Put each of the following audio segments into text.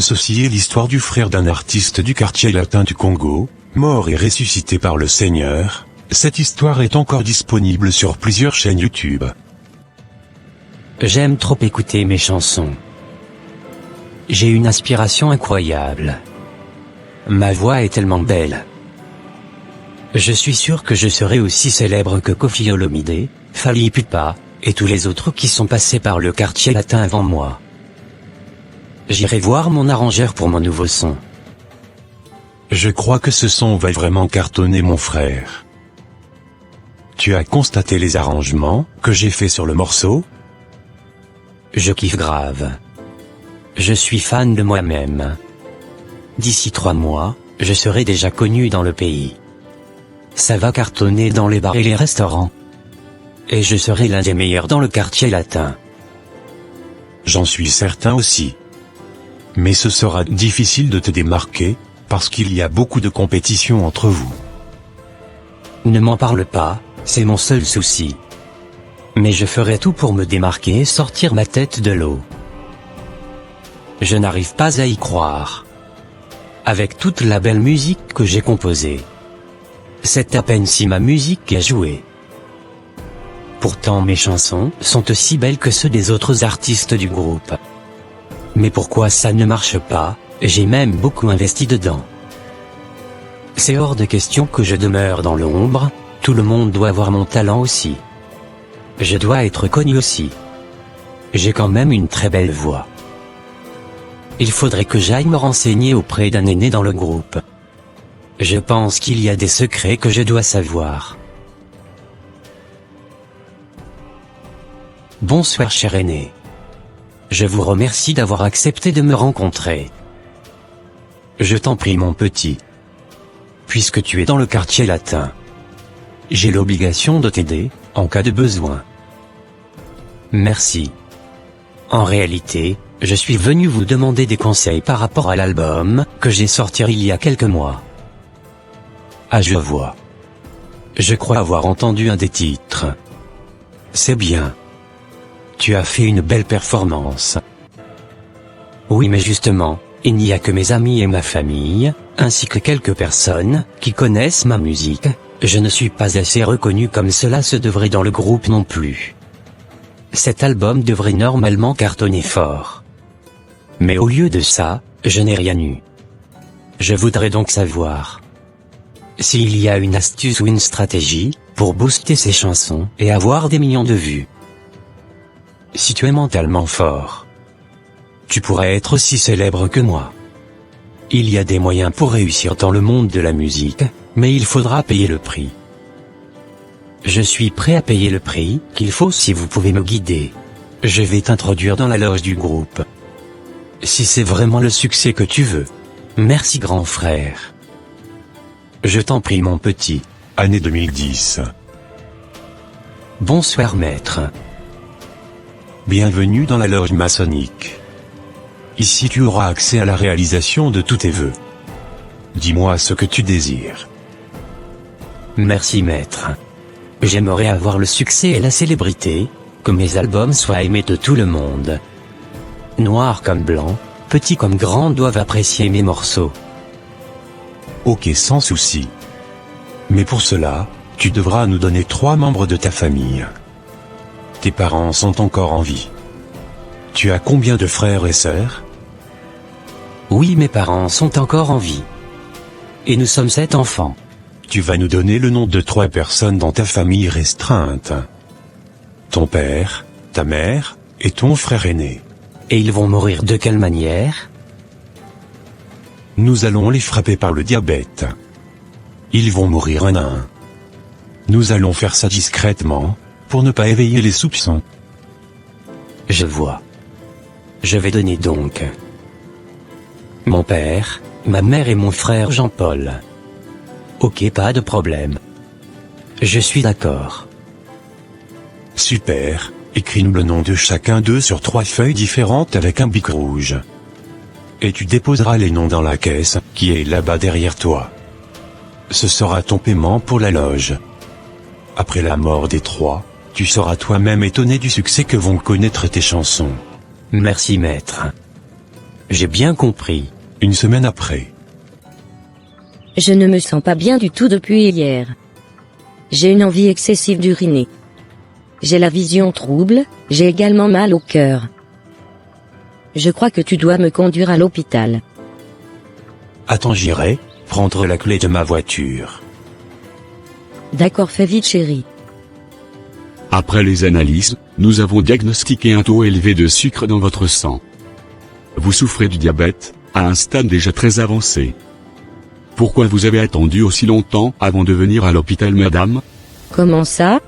ceci est l'histoire du frère d'un artiste du quartier latin du Congo, mort et ressuscité par le Seigneur. Cette histoire est encore disponible sur plusieurs chaînes YouTube. J'aime trop écouter mes chansons. J'ai une inspiration incroyable. Ma voix est tellement belle. Je suis sûr que je serai aussi célèbre que Koffi Olomide, Fally Ipupa, et tous les autres qui sont passés par le quartier latin avant moi. J'irai voir mon arrangeur pour mon nouveau son. Je crois que ce son va vraiment cartonner, mon frère. Tu as constaté les arrangements que j'ai faits sur le morceau? Je kiffe grave. Je suis fan de moi-même. D'ici 3 mois, je serai déjà connu dans le pays. Ça va cartonner dans les bars et les restaurants. Et je serai l'un des meilleurs dans le quartier latin. J'en suis certain aussi. Mais ce sera difficile de te démarquer, parce qu'il y a beaucoup de compétition entre vous. Ne m'en parle pas, c'est mon seul souci. Mais je ferai tout pour me démarquer et sortir ma tête de l'eau. Je n'arrive pas à y croire. Avec toute la belle musique que j'ai composée. C'est à peine si ma musique est jouée. Pourtant mes chansons sont aussi belles que ceux des autres artistes du groupe. Mais pourquoi ça ne marche pas? J'ai même beaucoup investi dedans. C'est hors de question que je demeure dans l'ombre, tout le monde doit voir mon talent aussi. Je dois être connu aussi. J'ai quand même une très belle voix. Il faudrait que j'aille me renseigner auprès d'un aîné dans le groupe. Je pense qu'il y a des secrets que je dois savoir. Bonsoir cher aîné. Je vous remercie d'avoir accepté de me rencontrer. Je t'en prie mon petit. Puisque tu es dans le quartier latin, j'ai l'obligation de t'aider, en cas de besoin. Merci. En réalité, je suis venu vous demander des conseils par rapport à l'album que j'ai sorti il y a quelques mois. Ah je vois. Je crois avoir entendu un des titres. C'est bien. Tu as fait une belle performance. Oui mais justement, il n'y a que mes amis et ma famille, ainsi que quelques personnes, qui connaissent ma musique. Je ne suis pas assez reconnu comme cela se devrait dans le groupe non plus. Cet album devrait normalement cartonner fort. Mais au lieu de ça, je n'ai rien eu. Je voudrais donc savoir s'il y a une astuce ou une stratégie pour booster ces chansons et avoir des millions de vues. Si tu es mentalement fort, tu pourrais être aussi célèbre que moi. Il y a des moyens pour réussir dans le monde de la musique, mais il faudra payer le prix. Je suis prêt à payer le prix qu'il faut si vous pouvez me guider. Je vais t'introduire dans la loge du groupe. Si c'est vraiment le succès que tu veux. Merci grand frère. Je t'en prie mon petit. Année 2010. Bonsoir maître. Bienvenue dans la loge maçonnique. Ici tu auras accès à la réalisation de tous tes vœux. Dis-moi ce que tu désires. Merci maître. J'aimerais avoir le succès et la célébrité, que mes albums soient aimés de tout le monde. Noir comme blanc, petit comme grand doivent apprécier mes morceaux. Ok sans souci. Mais pour cela, tu devras nous donner 3 membres de ta famille. Tes parents sont encore en vie. Tu as combien de frères et sœurs? Oui mes parents sont encore en vie. Et nous sommes 7 enfants. Tu vas nous donner le nom de 3 personnes dans ta famille restreinte. Ton père, ta mère, et ton frère aîné. Et ils vont mourir de quelle manière? Nous allons les frapper par le diabète. Ils vont mourir un à un. Nous allons faire ça discrètement, pour ne pas éveiller les soupçons. Je vois. Je vais donner donc mon père, ma mère et mon frère Jean-Paul. Ok, pas de problème. Je suis d'accord. Super, écris-nous le nom de chacun d'eux sur 3 feuilles différentes avec un bic rouge. Et tu déposeras les noms dans la caisse, qui est là-bas derrière toi. Ce sera ton paiement pour la loge. Après la mort des 3, tu seras toi-même étonné du succès que vont connaître tes chansons. Merci maître. J'ai bien compris. Une semaine après. Je ne me sens pas bien du tout depuis hier. J'ai une envie excessive d'uriner. J'ai la vision trouble, j'ai également mal au cœur. Je crois que tu dois me conduire à l'hôpital. Attends, j'irai prendre la clé de ma voiture. D'accord, fais vite chérie. Après les analyses, nous avons diagnostiqué un taux élevé de sucre dans votre sang. Vous souffrez du diabète, à un stade déjà très avancé. Pourquoi vous avez attendu aussi longtemps avant de venir à l'hôpital, madame? Comment ça?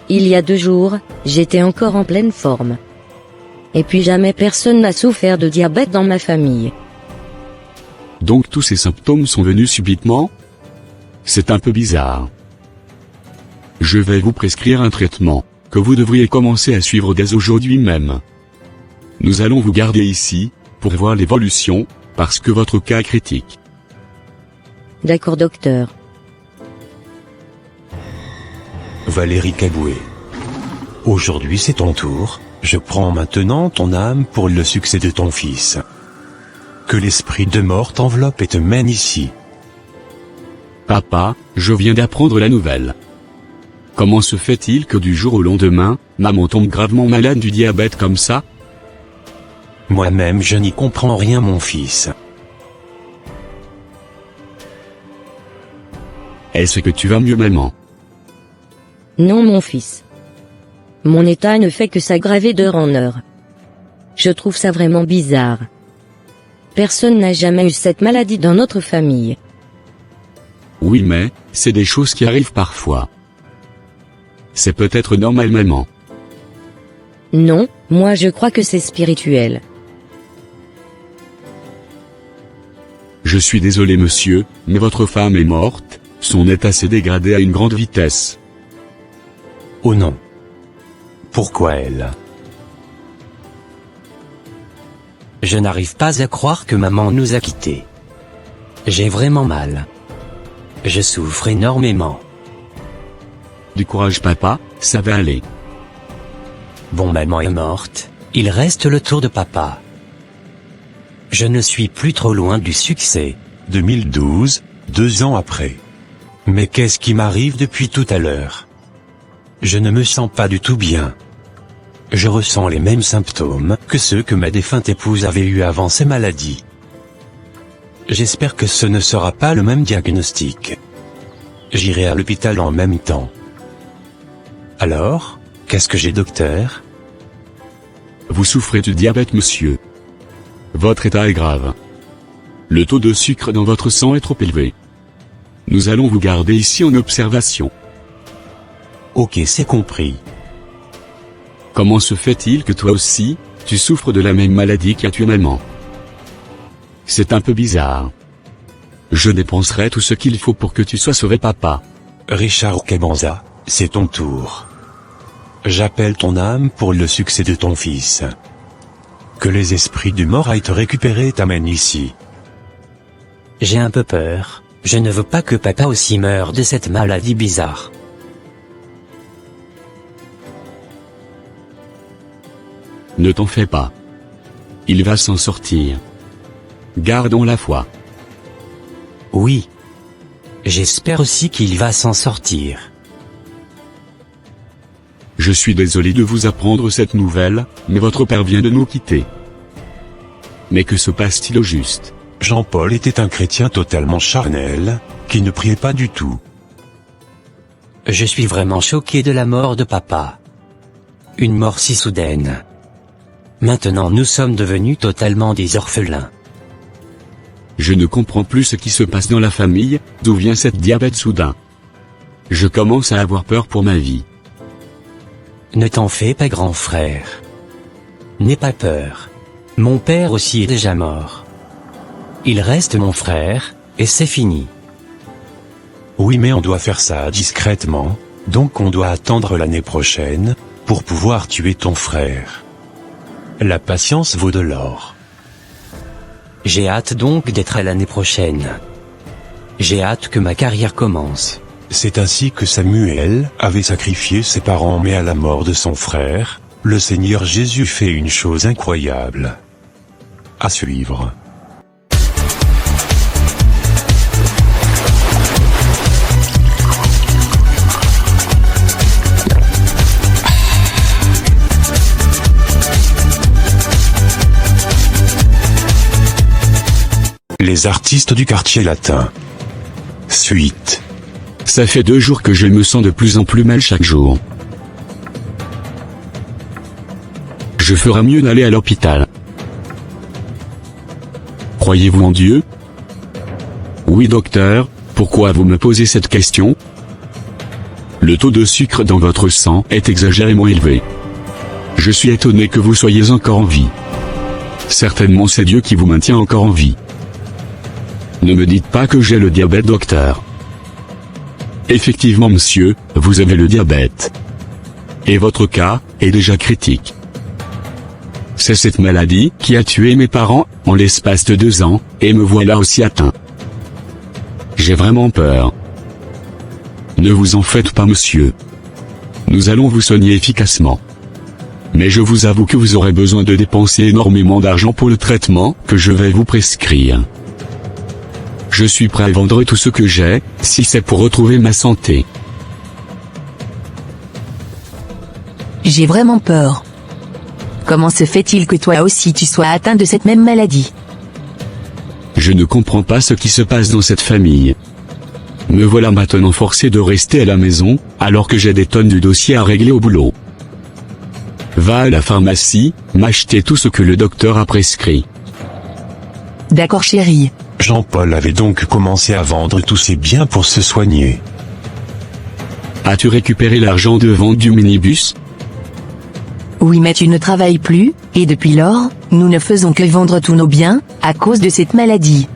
Il y a 2 jours, j'étais encore en pleine forme. Et puis jamais personne n'a souffert de diabète dans ma famille. Donc tous ces symptômes sont venus subitement? C'est un peu bizarre. Je vais vous prescrire un traitement, que vous devriez commencer à suivre dès aujourd'hui même. Nous allons vous garder ici, pour voir l'évolution, parce que votre cas est critique. D'accord docteur. Valérie Caboué. Aujourd'hui c'est ton tour, je prends maintenant ton âme pour le succès de ton fils. Que l'esprit de mort t'enveloppe et te mène ici. Papa, je viens d'apprendre la nouvelle. Comment se fait-il que du jour au lendemain, maman tombe gravement malade du diabète comme ça? Moi-même je n'y comprends rien mon fils. Est-ce que tu vas mieux, maman? Non mon fils. Mon état ne fait que s'aggraver d'heure en heure. Je trouve ça vraiment bizarre. Personne n'a jamais eu cette maladie dans notre famille. Oui mais, c'est des choses qui arrivent parfois. C'est peut-être normal, maman. Non, moi je crois que c'est spirituel. Je suis désolé monsieur, mais votre femme est morte, son état s'est dégradé à une grande vitesse. Oh non. Pourquoi elle? Je n'arrive pas à croire que maman nous a quittés. J'ai vraiment mal. Je souffre énormément. Du courage papa, ça va aller. Bon, maman est morte, il reste le tour de papa. Je ne suis plus trop loin du succès. 2012, 2 ans après. Mais qu'est-ce qui m'arrive depuis tout à l'heure? Je ne me sens pas du tout bien. Je ressens les mêmes symptômes que ceux que ma défunte épouse avait eus avant ces maladies. J'espère que ce ne sera pas le même diagnostic. J'irai à l'hôpital en même temps. Alors, qu'est-ce que j'ai, docteur? Vous souffrez du diabète monsieur. Votre état est grave. Le taux de sucre dans votre sang est trop élevé. Nous allons vous garder ici en observation. Ok, c'est compris. Comment se fait-il que toi aussi, tu souffres de la même maladie qu'actuellement? C'est un peu bizarre. Je dépenserai tout ce qu'il faut pour que tu sois sauvé, papa. Richard Kebanza, c'est ton tour. J'appelle ton âme pour le succès de ton fils. Que les esprits du mort aillent te récupérer et t'amènent ici. J'ai un peu peur, je ne veux pas que papa aussi meure de cette maladie bizarre. Ne t'en fais pas. Il va s'en sortir. Gardons la foi. Oui. J'espère aussi qu'il va s'en sortir. Je suis désolé de vous apprendre cette nouvelle, mais votre père vient de nous quitter. Mais que se passe-t-il au juste? Jean-Paul était un chrétien totalement charnel, qui ne priait pas du tout. Je suis vraiment choqué de la mort de papa. Une mort si soudaine. Maintenant nous sommes devenus totalement des orphelins. Je ne comprends plus ce qui se passe dans la famille, d'où vient cette diabète soudain. Je commence à avoir peur pour ma vie. Ne t'en fais pas, grand frère. N'aie pas peur. Mon père aussi est déjà mort. Il reste mon frère, et c'est fini. Oui, mais on doit faire ça discrètement, donc on doit attendre l'année prochaine, pour pouvoir tuer ton frère. La patience vaut de l'or. J'ai hâte donc d'être à l'année prochaine. J'ai hâte que ma carrière commence. C'est ainsi que Samuel avait sacrifié ses parents, mais à la mort de son frère, le Seigneur Jésus fait une chose incroyable. À suivre. Les artistes du quartier latin. Suite. Ça fait 2 jours que je me sens de plus en plus mal chaque jour. Je ferais mieux d'aller à l'hôpital. Croyez-vous en Dieu? Oui docteur, pourquoi vous me posez cette question? Le taux de sucre dans votre sang est exagérément élevé. Je suis étonné que vous soyez encore en vie. Certainement c'est Dieu qui vous maintient encore en vie. Ne me dites pas que j'ai le diabète docteur. Effectivement monsieur, vous avez le diabète. Et votre cas est déjà critique. C'est cette maladie qui a tué mes parents, en l'espace de 2 ans, et me voilà aussi atteint. J'ai vraiment peur. Ne vous en faites pas monsieur. Nous allons vous soigner efficacement. Mais je vous avoue que vous aurez besoin de dépenser énormément d'argent pour le traitement que je vais vous prescrire. Je suis prêt à vendre tout ce que j'ai, si c'est pour retrouver ma santé. J'ai vraiment peur. Comment se fait-il que toi aussi tu sois atteint de cette même maladie? Je ne comprends pas ce qui se passe dans cette famille. Me voilà maintenant forcé de rester à la maison, alors que j'ai des tonnes de dossiers à régler au boulot. Va à la pharmacie, m'acheter tout ce que le docteur a prescrit. D'accord chérie. Jean-Paul avait donc commencé à vendre tous ses biens pour se soigner. As-tu récupéré l'argent de vente du minibus? Oui mais tu ne travailles plus, et depuis lors, nous ne faisons que vendre tous nos biens, à cause de cette maladie.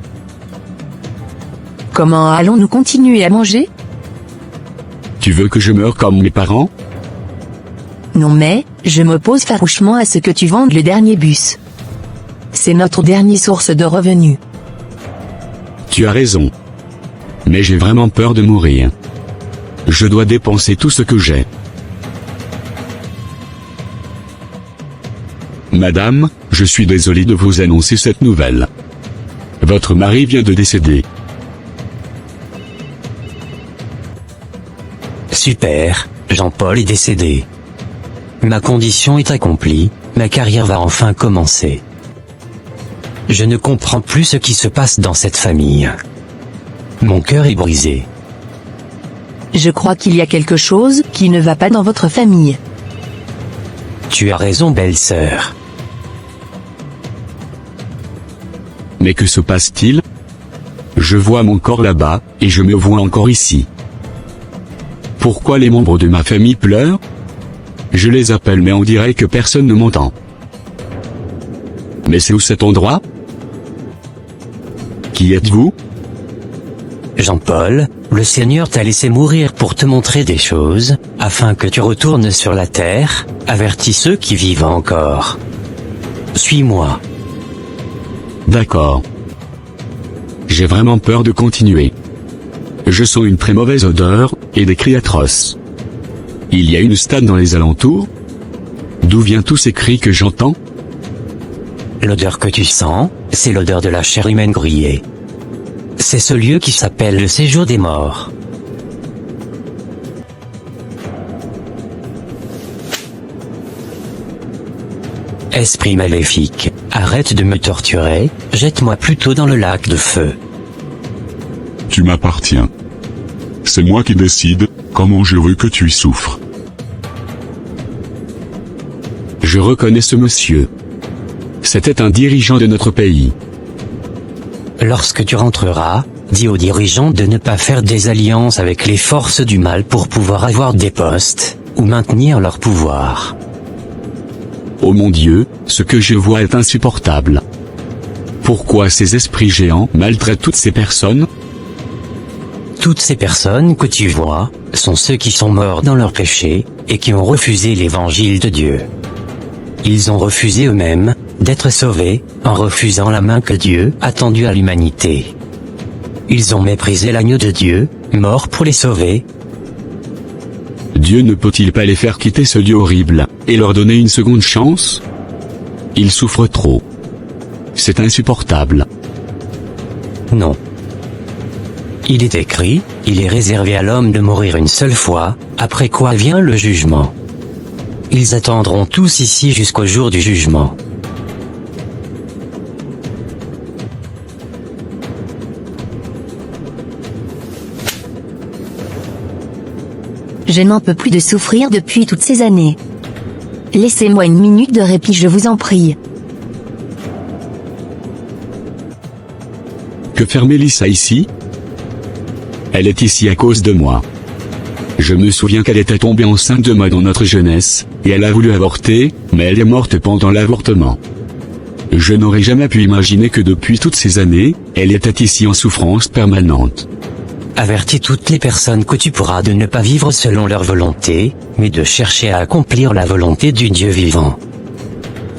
Comment allons-nous continuer à manger? Tu veux que je meure comme mes parents? Non mais, je m'oppose farouchement à ce que tu vendes le dernier bus. C'est notre dernière source de revenus. Tu as raison. Mais j'ai vraiment peur de mourir. Je dois dépenser tout ce que j'ai. Madame, je suis désolé de vous annoncer cette nouvelle. Votre mari vient de décéder. Super, Jean-Paul est décédé. Ma condition est accomplie, ma carrière va enfin commencer. Je ne comprends plus ce qui se passe dans cette famille. Mon cœur est brisé. Je crois qu'il y a quelque chose qui ne va pas dans votre famille. Tu as raison, belle-sœur. Mais que se passe-t-il? Je vois mon corps là-bas, et je me vois encore ici. Pourquoi les membres de ma famille pleurent? Je les appelle mais on dirait que personne ne m'entend. Mais c'est où cet endroit? Qui êtes-vous? Jean-Paul, le Seigneur t'a laissé mourir pour te montrer des choses, afin que tu retournes sur la terre, avertis ceux qui vivent encore. Suis-moi. D'accord. J'ai vraiment peur de continuer. Je sens une très mauvaise odeur, et des cris atroces. Il y a une stade dans les alentours? D'où viennent tous ces cris que j'entends? L'odeur que tu sens, c'est l'odeur de la chair humaine grillée. C'est ce lieu qui s'appelle le séjour des morts. Esprit maléfique, arrête de me torturer, jette-moi plutôt dans le lac de feu. Tu m'appartiens. C'est moi qui décide comment je veux que tu y souffres. Je reconnais ce monsieur. C'était un dirigeant de notre pays. Lorsque tu rentreras, dis aux dirigeants de ne pas faire des alliances avec les forces du mal pour pouvoir avoir des postes, ou maintenir leur pouvoir. Oh mon Dieu, ce que je vois est insupportable. Pourquoi ces esprits géants maltraitent toutes ces personnes? Toutes ces personnes que tu vois, sont ceux qui sont morts dans leurs péchés, et qui ont refusé l'évangile de Dieu. Ils ont refusé eux-mêmes, d'être sauvés, en refusant la main que Dieu a tendue à l'humanité. Ils ont méprisé l'agneau de Dieu, mort pour les sauver. Dieu ne peut-il pas les faire quitter ce lieu horrible, et leur donner une seconde chance? Ils souffrent trop. C'est insupportable. Non. Il est écrit, il est réservé à l'homme de mourir une seule fois, après quoi vient le jugement. Ils attendront tous ici jusqu'au jour du jugement. Je n'en peux plus de souffrir depuis toutes ces années. Laissez-moi une minute de répit, je vous en prie. Que fait Mélissa ici? Elle est ici à cause de moi. Je me souviens qu'elle était tombée enceinte de moi dans notre jeunesse, et elle a voulu avorter, mais elle est morte pendant l'avortement. Je n'aurais jamais pu imaginer que depuis toutes ces années, elle était ici en souffrance permanente. Avertis toutes les personnes que tu pourras de ne pas vivre selon leur volonté, mais de chercher à accomplir la volonté du Dieu vivant.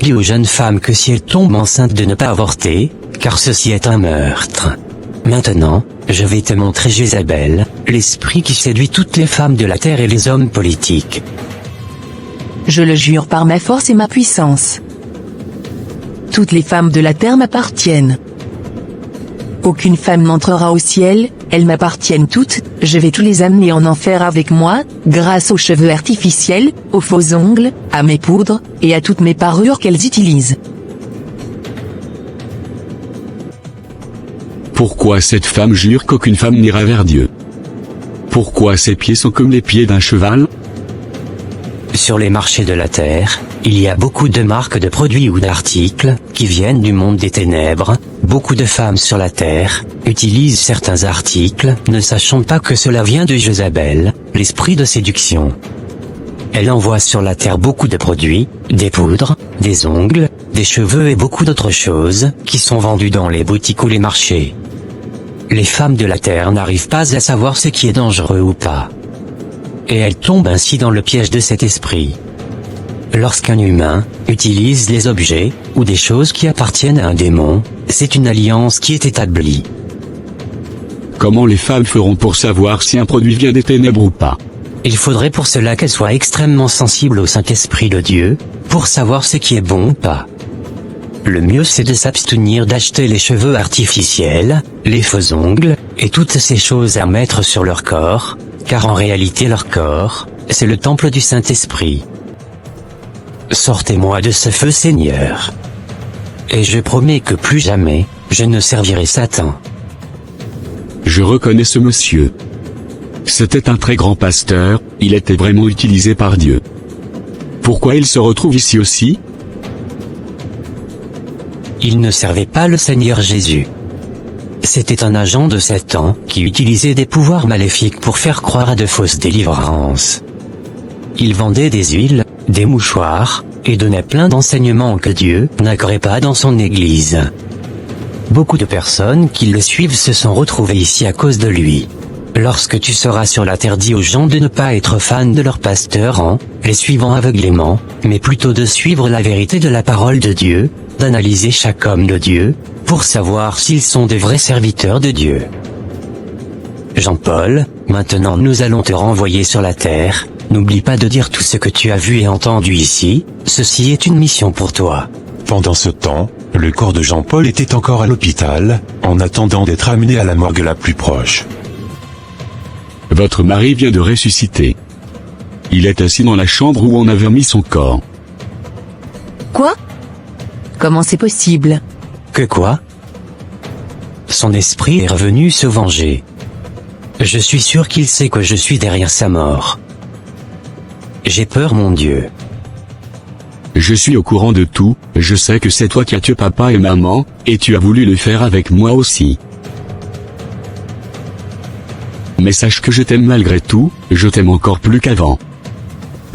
Dis aux jeunes femmes que si elles tombent enceintes de ne pas avorter, car ceci est un meurtre. Maintenant, je vais te montrer Jézabel, l'esprit qui séduit toutes les femmes de la terre et les hommes politiques. Je le jure par ma force et ma puissance. Toutes les femmes de la terre m'appartiennent. Aucune femme n'entrera au ciel, elles m'appartiennent toutes, je vais tous les amener en enfer avec moi, grâce aux cheveux artificiels, aux faux ongles, à mes poudres, et à toutes mes parures qu'elles utilisent. Pourquoi cette femme jure qu'aucune femme n'ira vers Dieu? Pourquoi ses pieds sont comme les pieds d'un cheval? Sur les marchés de la terre, il y a beaucoup de marques de produits ou d'articles qui viennent du monde des ténèbres. Beaucoup de femmes sur la terre utilisent certains articles, ne sachant pas que cela vient de Jézabel, l'esprit de séduction. Elle envoie sur la terre beaucoup de produits, des poudres, des ongles, des cheveux et beaucoup d'autres choses qui sont vendus dans les boutiques ou les marchés. Les femmes de la terre n'arrivent pas à savoir ce qui est dangereux ou pas. Et elles tombent ainsi dans le piège de cet esprit. Lorsqu'un humain utilise les objets ou des choses qui appartiennent à un démon, c'est une alliance qui est établie. Comment les femmes feront pour savoir si un produit vient des ténèbres ou pas? Il faudrait pour cela qu'elles soient extrêmement sensibles au Saint-Esprit de Dieu, pour savoir ce qui est bon ou pas. Le mieux c'est de s'abstenir d'acheter les cheveux artificiels, les faux ongles, et toutes ces choses à mettre sur leur corps, car en réalité leur corps, c'est le temple du Saint-Esprit. Sortez-moi de ce feu, Seigneur. Et je promets que plus jamais, je ne servirai Satan. Je reconnais ce monsieur. C'était un très grand pasteur, il était vraiment utilisé par Dieu. Pourquoi il se retrouve ici aussi? Il ne servait pas le Seigneur Jésus. C'était un agent de Satan qui utilisait des pouvoirs maléfiques pour faire croire à de fausses délivrances. Il vendait des huiles, des mouchoirs, et donnait plein d'enseignements que Dieu n'agréait pas dans son Église. Beaucoup de personnes qui le suivent se sont retrouvées ici à cause de lui. Lorsque tu seras sur la terre, dis aux gens de ne pas être fans de leur pasteur en les suivant aveuglément, mais plutôt de suivre la vérité de la parole de Dieu, d'analyser chaque homme de Dieu, pour savoir s'ils sont des vrais serviteurs de Dieu. Jean-Paul, maintenant nous allons te renvoyer sur la terre, n'oublie pas de dire tout ce que tu as vu et entendu ici, ceci est une mission pour toi. Pendant ce temps, le corps de Jean-Paul était encore à l'hôpital, en attendant d'être amené à la morgue la plus proche. Votre mari vient de ressusciter. Il est assis dans la chambre où on avait mis son corps. Quoi? Comment c'est possible? Que quoi? Son esprit est revenu se venger. Je suis sûr qu'il sait que je suis derrière sa mort. J'ai peur, mon Dieu. Je suis au courant de tout, je sais que c'est toi qui as tué papa et maman, et tu as voulu le faire avec moi aussi. Mais sache que je t'aime malgré tout, je t'aime encore plus qu'avant.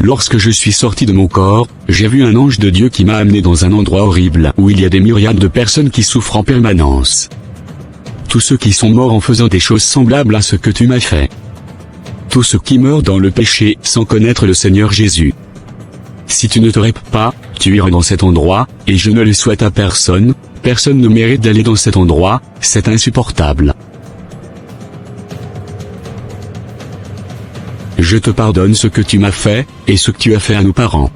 Lorsque je suis sorti de mon corps, j'ai vu un ange de Dieu qui m'a amené dans un endroit horrible où il y a des myriades de personnes qui souffrent en permanence. Tous ceux qui sont morts en faisant des choses semblables à ce que tu m'as fait. Tous ceux qui meurent dans le péché sans connaître le Seigneur Jésus. Si tu ne te répètes pas, tu iras dans cet endroit, et je ne le souhaite à personne, personne ne mérite d'aller dans cet endroit, c'est insupportable. Je te pardonne ce que tu m'as fait, et ce que tu as fait à nos parents.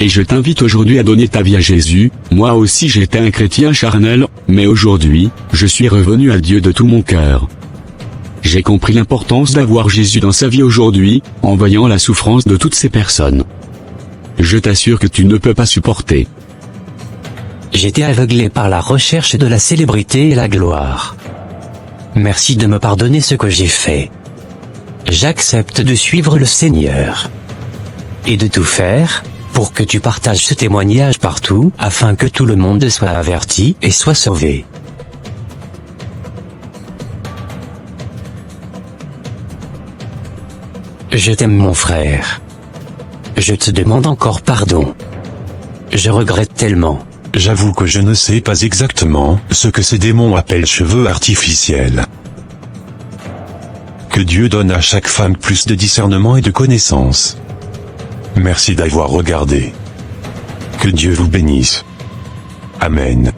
Et je t'invite aujourd'hui à donner ta vie à Jésus. Moi aussi j'étais un chrétien charnel, mais aujourd'hui, je suis revenu à Dieu de tout mon cœur. J'ai compris l'importance d'avoir Jésus dans sa vie aujourd'hui, en voyant la souffrance de toutes ces personnes. Je t'assure que tu ne peux pas supporter. J'étais aveuglé par la recherche de la célébrité et la gloire. Merci de me pardonner ce que j'ai fait. J'accepte de suivre le Seigneur. Et de tout faire, pour que tu partages ce témoignage partout, afin que tout le monde soit averti et soit sauvé. Je t'aime mon frère. Je te demande encore pardon. Je regrette tellement. J'avoue que je ne sais pas exactement ce que ces démons appellent cheveux artificiels. Que Dieu donne à chaque femme plus de discernement et de connaissance. Merci d'avoir regardé. Que Dieu vous bénisse. Amen.